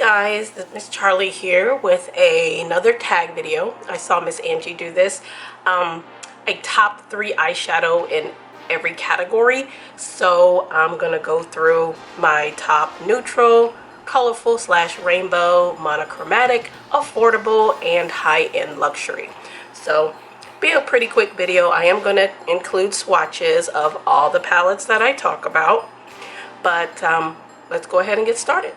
guys, this is Miss Charlie here with another tag video. I saw Miss Angie do this. A top 3 eyeshadow in every category. So I'm gonna go through my top neutral, colorful / rainbow, monochromatic, affordable, and high-end luxury. So be a pretty quick video. I am gonna include swatches of all the palettes that I talk about, but let's go ahead and get started.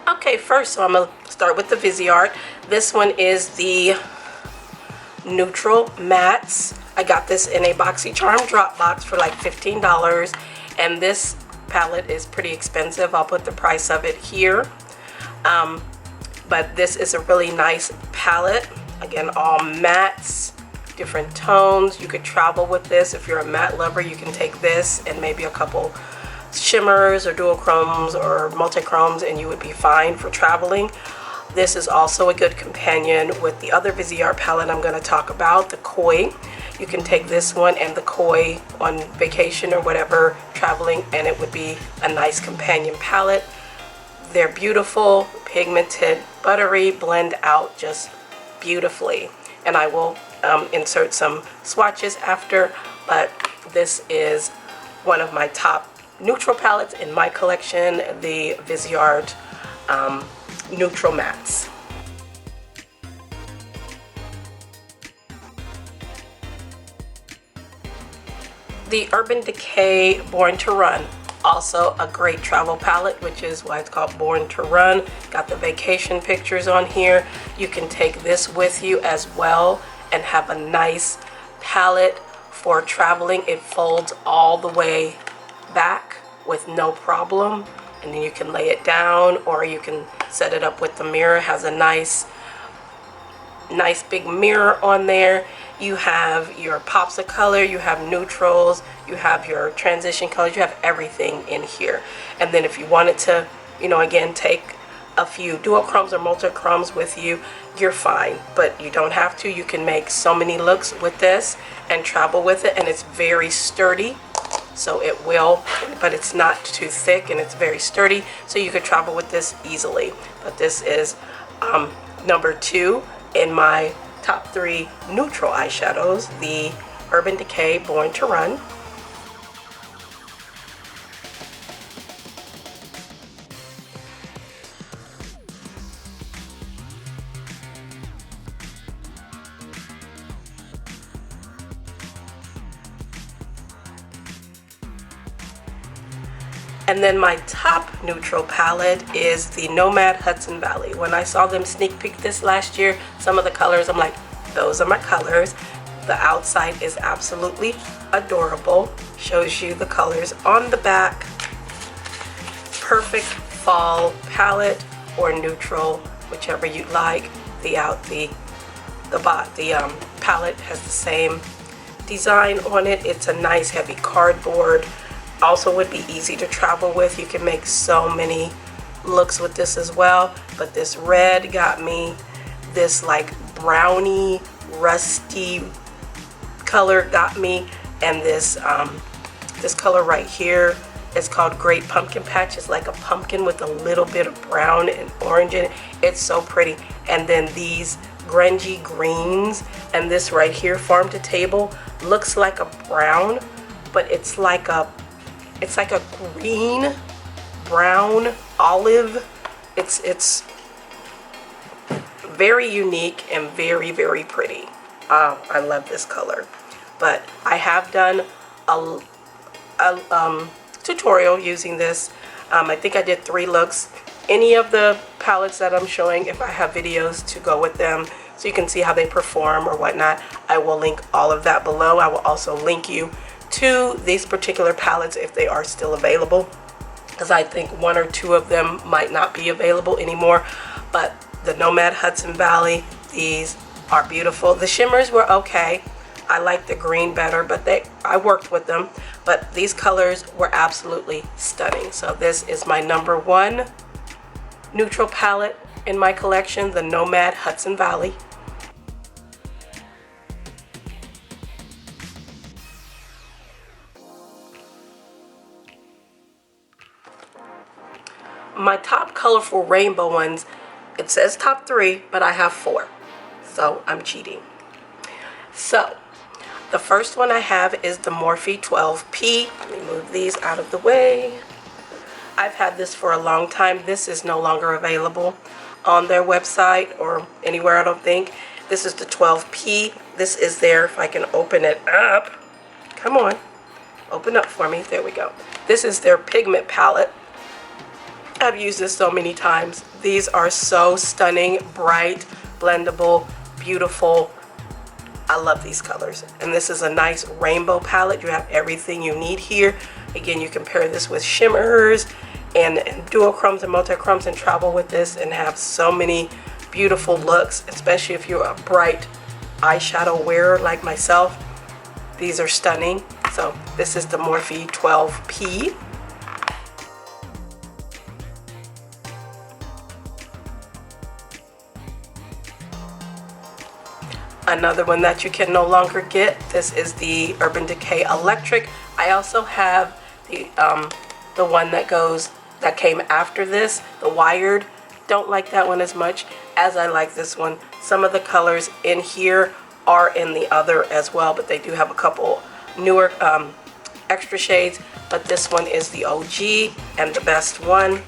Okay, first, so I'm going to start with the Viseart. This one is the Neutral Mattes. I got this in a BoxyCharm drop box for like $15, and this palette is pretty expensive. I'll put the price of it here. But this is a really nice palette. Again, all mattes, different tones. You could travel with this. If you're a matte lover, you can take this and maybe a couple shimmers or duochromes or multichromes and you would be fine for traveling. This is also a good companion with the other Viseart palette I'm going to talk about, the Koi. You can take this one and the Koi on vacation or whatever, traveling, and it would be a nice companion palette. They're beautiful, pigmented, buttery, blend out just beautifully. And I will insert some swatches after, but this is one of my top neutral palettes in my collection, the Viseart Neutral Mattes. The Urban Decay Born to Run, also a great travel palette, which is why it's called Born to Run. Got the vacation pictures on here. You can take this with you as well and have a nice palette for traveling. It folds all the way back with no problem, and then you can lay it down or you can set it up with the mirror. It has a nice big mirror on there. You have your pops of color, you have neutrals, you have your transition colors, you have everything in here. And then if you wanted to, you know, again, take a few duochromes or multichromes with you, you're fine, but you don't have to. You can make so many looks with this and travel with it, and it's very sturdy. So it will, but it's not too thick and it's very sturdy, so you could travel with this easily. But this is number 2 in my top 3 neutral eyeshadows, the Urban Decay Born to Run. And then my top neutral palette is the Nomad Hudson Valley. When I saw them sneak peek this last year, some of the colors, I'm like, those are my colors. The outside is absolutely adorable. Shows you the colors on the back. Perfect fall palette or neutral, whichever you like. The palette has the same design on it. It's a nice heavy cardboard. Also would be easy to travel with. You can make so many looks with this as well. But this red got me. This like brownie, rusty color got me. And this this color right here is called Great Pumpkin Patch. It's like a pumpkin with a little bit of brown and orange in it. It's so pretty. And then these grungy greens and this right here, Farm to Table, looks like a brown, but it's like a green, brown, olive. It's very unique and very, very pretty. I love this color. But I have done a tutorial using this. I think I did 3 looks. Any of the palettes that I'm showing, if I have videos to go with them so you can see how they perform or whatnot, I will link all of that below. I will also link you to these particular palettes if they are still available, because I think 1 or 2 of them might not be available anymore. But the Nomad Hudson Valley, these are beautiful. The shimmers were okay. I like the green better, but I worked with them. But these colors were absolutely stunning. So this is my number 1 neutral palette in my collection, the Nomad Hudson Valley. my top colorful rainbow ones, it says top 3, but I have 4. So I'm cheating. So the first one I have is the Morphe 12P. Let me move these out of the way. I've had this for a long time. This is no longer available on their website or anywhere, I don't think. This is the 12P. This is there, if I can open it up. Come on, open up for me. There we go. This is their pigment palette. I've used this so many times. These are so stunning, bright, blendable, beautiful. I love these colors. And this is a nice rainbow palette. You have everything you need here. Again, you can pair this with shimmers and duochromes and multichromes and travel with this and have so many beautiful looks, especially if you're a bright eyeshadow wearer like myself. These are stunning. So this is the Morphe 12P. Another one that you can no longer get, this is the Urban Decay Electric. I also have the one that came after this, the wired. Don't like that one as much as I like this one. Some of the colors in here are in the other as well, but they do have a couple newer extra shades. But this one is the OG and the best one.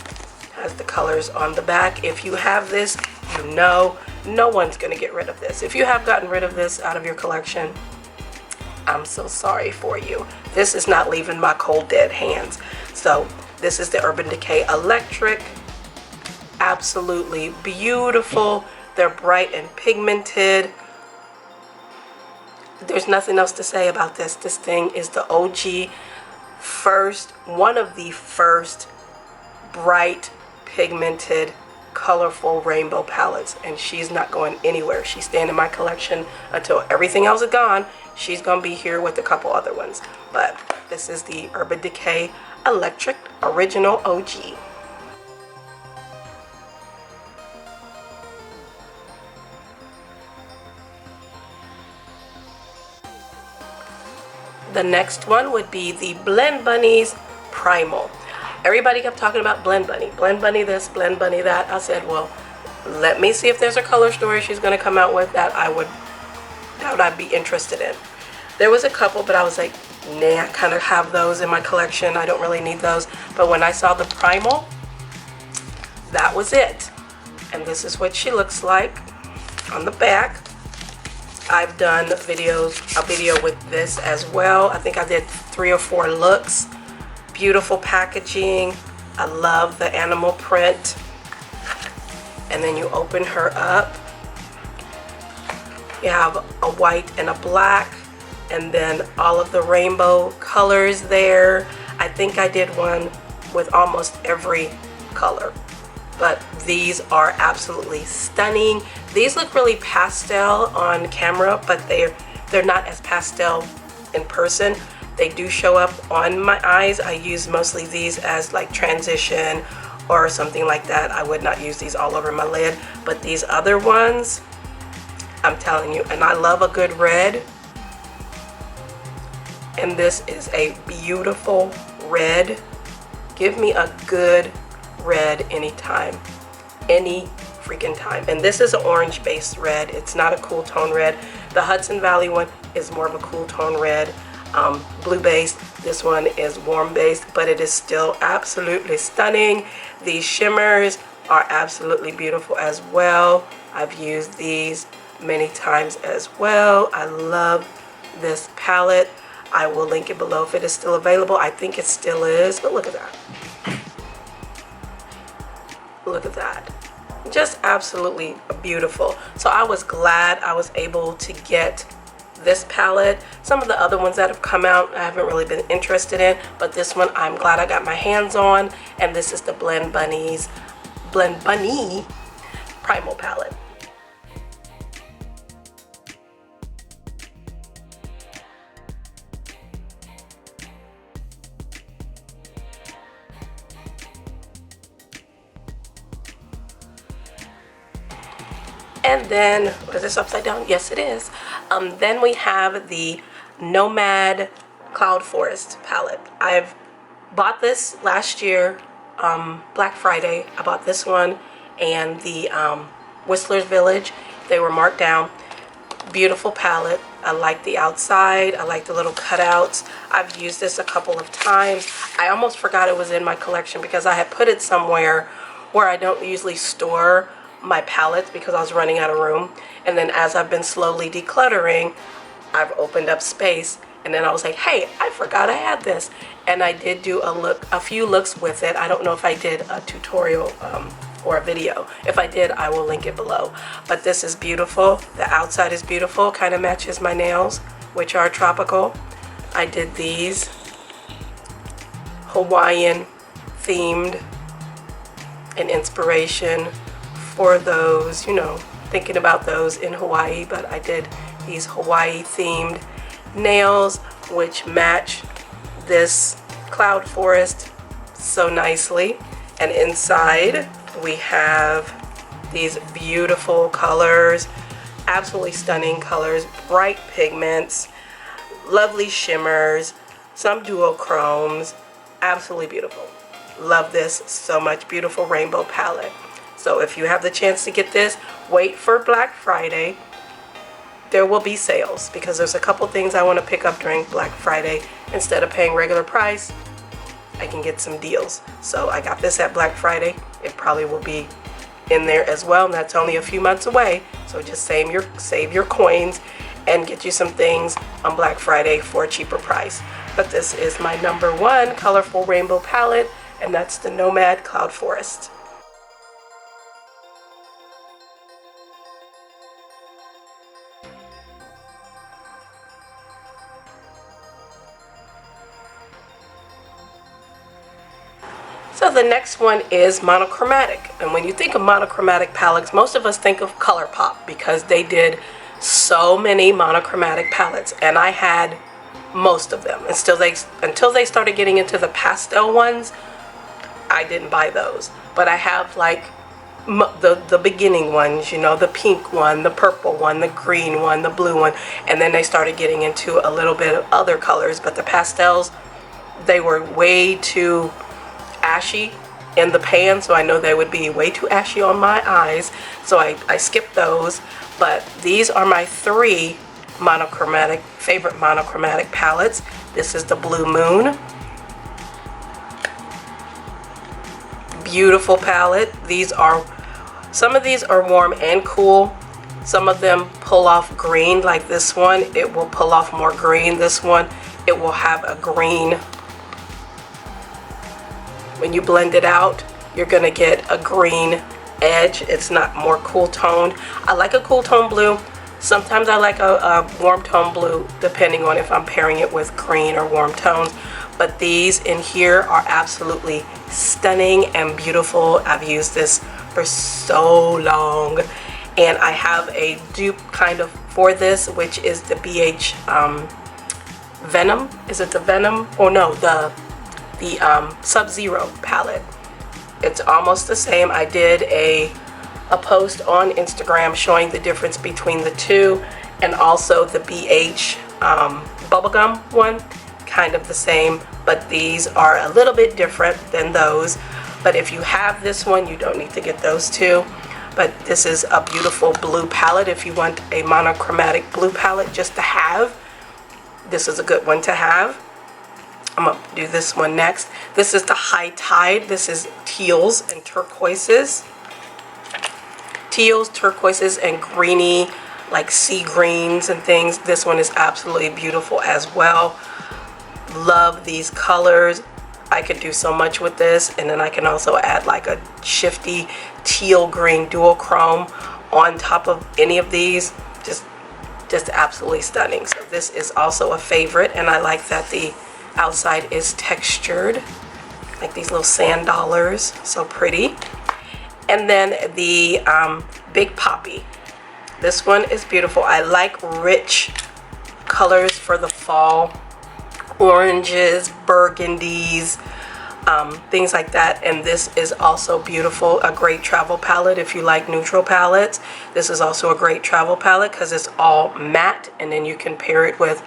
Has the colors on the back. If you have this, you know no one's gonna get rid of this. If you have gotten rid of this out of your collection, I'm so sorry for you. This is not leaving my cold dead hands. So this is the Urban Decay Electric. Absolutely beautiful. They're bright and pigmented. There's nothing else to say about this. This thing is the OG one of the first bright, pigmented, colorful rainbow palettes, and she's not going anywhere. She's staying in my collection until everything else is gone. She's gonna be here with a couple other ones, but this is the Urban Decay Electric Original OG. The next one would be the Blend Bunnies Primal. Everybody kept talking about Blend Bunny this, Blend Bunny that. I said, well, let me see if there's a color story she's gonna come out with that I'd be interested in. There was a couple, but I was like, nah, I kind of have those in my collection. I don't really need those. But when I saw the Primal, that was it. And this is what she looks like on the back. I've done a video with this as well. I think I did 3 or 4 looks. Beautiful packaging. I love the animal print. And then you open her up. You have a white and a black, and then all of the rainbow colors there. I think I did one with almost every color. But these are absolutely stunning. These look really pastel on camera, but they're not as pastel in person. They do show up on my eyes. I use mostly these as like transition or something like that. I would not use these all over my lid, but these other ones, I'm telling you, and I love a good red. And this is a beautiful red. Give me a good red anytime, any freaking time. And this is an orange based red. It's not a cool tone red. The Hudson Valley one is more of a cool tone red, blue based. This one is warm based, but it is still absolutely stunning. These shimmers are absolutely beautiful as well. I've used these many times as well. I love this palette. I will link it below if it is still available. I think it still is, but look at that. Look at that. Just absolutely beautiful. So I was glad I was able to get this palette. Some of the other ones that have come out I haven't really been interested in, but this one I'm glad I got my hands on. And this is the Blend Bunny Primal palette. And then, is this upside down? Yes, it is. Then we have the Nomad Cloud Forest palette. I've bought this last year Black Friday. I bought this one and the Whistler's Village. They were marked down. Beautiful palette. I like the outside. I like the little cutouts. I've used this a couple of times. I almost forgot it was in my collection because I had put it somewhere where I don't usually store my palettes because I was running out of room. And then as I've been slowly decluttering, I've opened up space, and then I was like, hey, I forgot I had this. And I did do a few looks with it. I don't know if I did a tutorial or a video. If I did, I will link it below. But this is beautiful. The outside is beautiful. Kind of matches my nails, which are tropical. I did these Hawaiian themed, an inspiration for those, you know, thinking about those in Hawaii. But I did these Hawaii themed nails, which match this cloud forest so nicely. And inside we have these beautiful colors, absolutely stunning colors, bright pigments, lovely shimmers, some duochromes, absolutely beautiful. Love this so much. Beautiful rainbow palette. So if you have the chance to get this, wait for Black Friday. There will be sales because there's a couple things I want to pick up during Black Friday. Instead of paying regular price, I can get some deals. So I got this at Black Friday. It probably will be in there as well, and that's only a few months away. So just save your coins and get you some things on Black Friday for a cheaper price. But this is my #1 colorful rainbow palette, and that's the Nomad Cloud Forest. So the next one is monochromatic. And when you think of monochromatic palettes, most of us think of ColourPop because they did so many monochromatic palettes, and I had most of them. Until they started getting into the pastel ones, I didn't buy those. But I have like the beginning ones, you know, the pink one, the purple one, the green one, the blue one, and then they started getting into a little bit of other colors. But the pastels, they were way too ashy in the pan, so I know they would be way too ashy on my eyes, so I skipped those. But these are my 3 favorite monochromatic palettes. This is the Blue Moon. Beautiful palette. Some of these are warm and cool. Some of them pull off green, like this one. It will pull off more green. This one, it will have a green. When you blend it out, you're gonna get a green edge. It's not more cool toned. I like a cool tone blue. Sometimes I like a warm tone blue, depending on if I'm pairing it with green or warm tones. But these in here are absolutely stunning and beautiful. I've used this for so long, and I have a dupe kind of for this, which is the BH Venom. Is it the Venom? Oh no, the Sub-Zero palette. It's almost the same. I did a post on Instagram showing the difference between the two, and also the BH bubblegum one, kind of the same, but these are a little bit different than those. But if you have this one, you don't need to get those two. But this is a beautiful blue palette. If you want a monochromatic blue palette just to have, this is a good one to have. I'm going to do this one next. This is the High Tide. This is teals and turquoises. Teals, turquoises, and greeny, like sea greens and things. This one is absolutely beautiful as well. Love these colors. I could do so much with this. And then I can also add like a shifty teal green duochrome on top of any of these. Just absolutely stunning. So this is also a favorite, and I like that the outside is textured, like these little sand dollars, so pretty. And then the Big Poppy. This one is beautiful. I like rich colors for the fall. Oranges, burgundies, things like that. And this is also beautiful. A great travel palette if you like neutral palettes. This is also a great travel palette because it's all matte, and then you can pair it with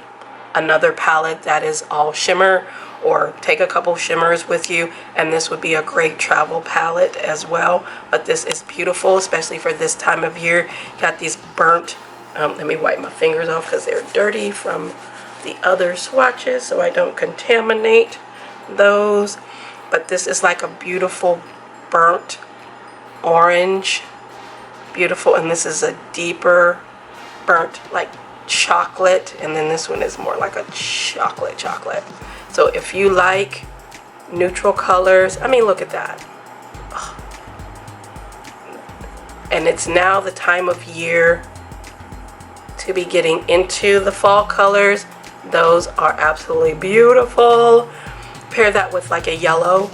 another palette that is all shimmer, or take a couple shimmers with you, and this would be a great travel palette as well. But this is beautiful, especially for this time of year. Got these burnt, let me wipe my fingers off because they're dirty from the other swatches so I don't contaminate those. But this is like a beautiful burnt orange, beautiful, and this is a deeper burnt like chocolate, and then this one is more like a chocolate. So if you like neutral colors, I mean, look at that. And it's now the time of year to be getting into the fall colors. Those are absolutely beautiful. Pair that with like a yellow.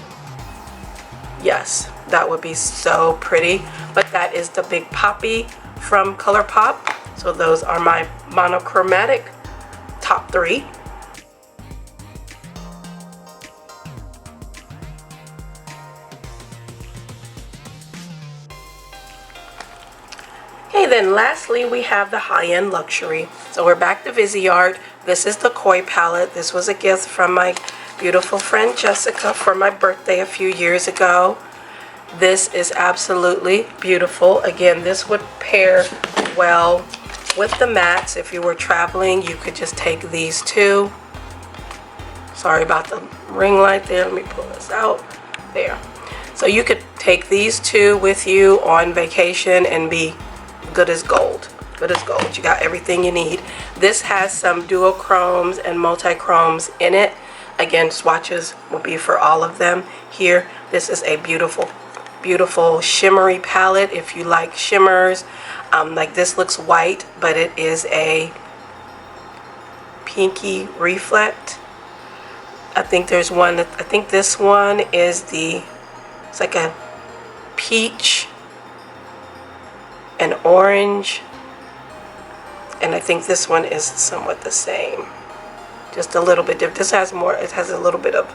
Yes, that would be so pretty. But that is the Big Poppy from ColourPop. So those are my monochromatic top 3. Okay, then lastly we have the high-end luxury. So we're back to Viseart. This is the Koi palette. This was a gift from my beautiful friend Jessica for my birthday a few years ago. This is absolutely beautiful. Again, this would pair well with the mattes. If you were traveling, you could just take these two. Sorry about the ring light there. Let me pull this out. There. So you could take these two with you on vacation and be good as gold. Good as gold. You got everything you need. This has some duochromes and multi-chromes in it. Again, swatches will be for all of them here. This is a beautiful shimmery palette if you like shimmers. Like this looks white, but it is a pinky reflect. I think there's one that, I think this one is it's like a peach and orange, and I think this one is somewhat the same, just a little bit different. This has more, it has a little bit of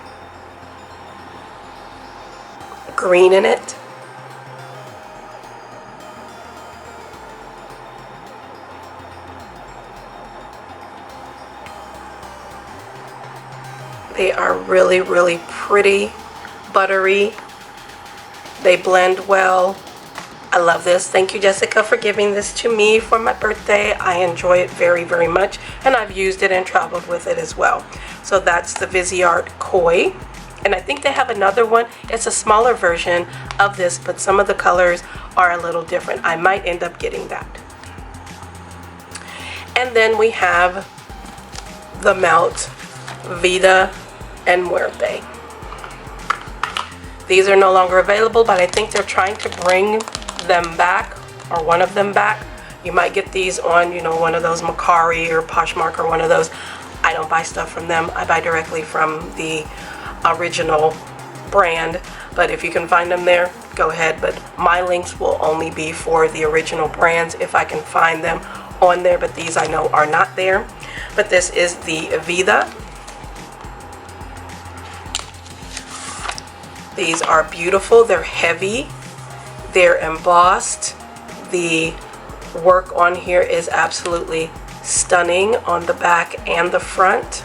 green in it. They are really, really pretty, buttery. They blend well. I love this. Thank you, Jessica, for giving this to me for my birthday. I enjoy it very, very much, and I've used it and traveled with it as well. So that's the Viseart Koi. And I think they have another one. It's a smaller version of this, but some of the colors are a little different. I might end up getting that. And then we have the Melt Vita and Muerte. These are no longer available, but I think they're trying to bring them back, or one of them back. You might get these on, you know, one of those Macari or Poshmark or one of those. I don't buy stuff from them. I buy directly from the original brand, but if you can find them there, go ahead. But my links will only be for the original brands if I can find them on there, but these I know are not there. But this is the Vita. These are beautiful. They're heavy. They're embossed. The work on here is absolutely stunning on the back and the front.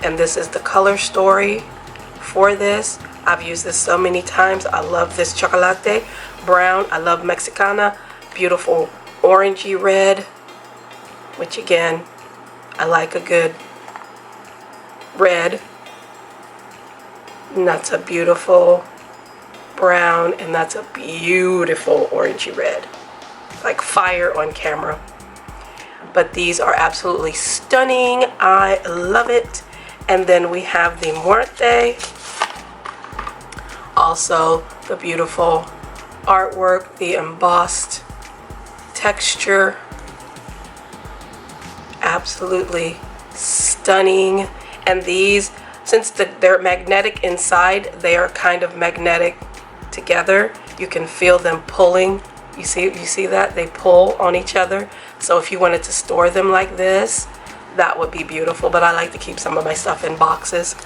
And this is the color story for this. I've used this so many times. I love this chocolate brown. I love Mexicana. Beautiful orangey red, which again, I like a good red. And that's a beautiful brown, and that's a beautiful orangey red. Like fire on camera. But these are absolutely stunning. I love it. And then we have the Muerte. Also the beautiful artwork, the embossed texture. Absolutely stunning. And these, since they're magnetic inside, they are kind of magnetic together. You can feel them pulling. You see that? They pull on each other. So if you wanted to store them like this, that would be beautiful. But I like to keep some of my stuff in boxes.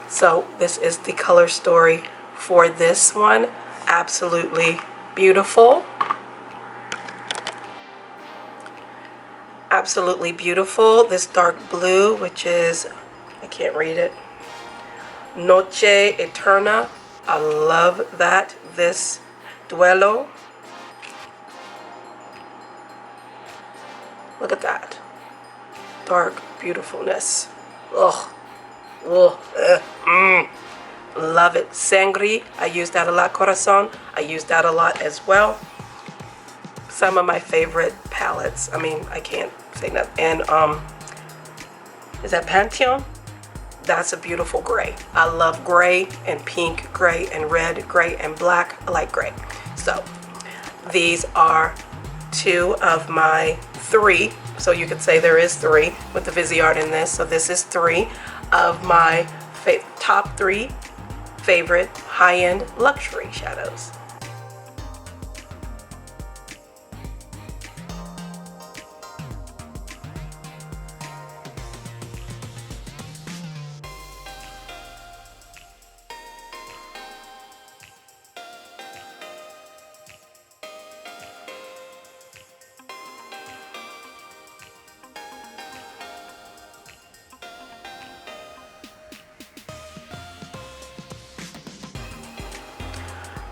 So this is the color story for this one. Absolutely beautiful. Absolutely beautiful. This dark blue, which is, I can't read it, Noche Eterna. I love that. This Duelo. Look at that. Dark beautifulness. Ugh. Ugh. Love it. Sangre. I use that a lot. Corazon. I use that a lot as well. Some of my favorite palettes. I mean, I can't say nothing. And is that Pantheon? That's a beautiful gray. I love gray and pink, gray and red, gray and black. I like gray. So these are 2 of my 3. So you could say there is 3 with the Viseart in this. So this is 3 of my top 3 favorite high-end luxury shadows.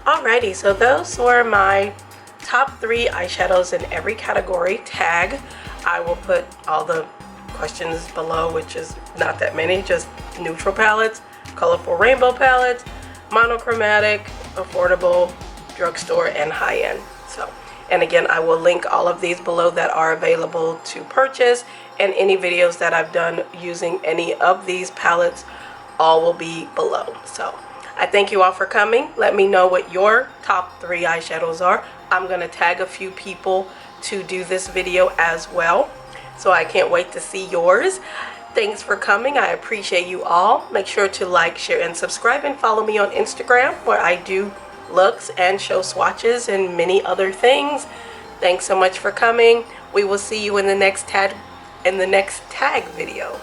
Alrighty, so those were my top 3 eyeshadows in every category. Tag. I will put all the questions below, which is not that many, just neutral palettes, colorful rainbow palettes, monochromatic, affordable, drugstore, and high-end. So, and again, I will link all of these below that are available to purchase, and any videos that I've done using any of these palettes, all will be below. So I thank you all for coming. Let me know what your top 3 eyeshadows are. I'm going to tag a few people to do this video as well. So I can't wait to see yours. Thanks for coming. I appreciate you all. Make sure to like, share, and subscribe, and follow me on Instagram, where I do looks and show swatches and many other things. Thanks so much for coming. We will see you in the next tag video.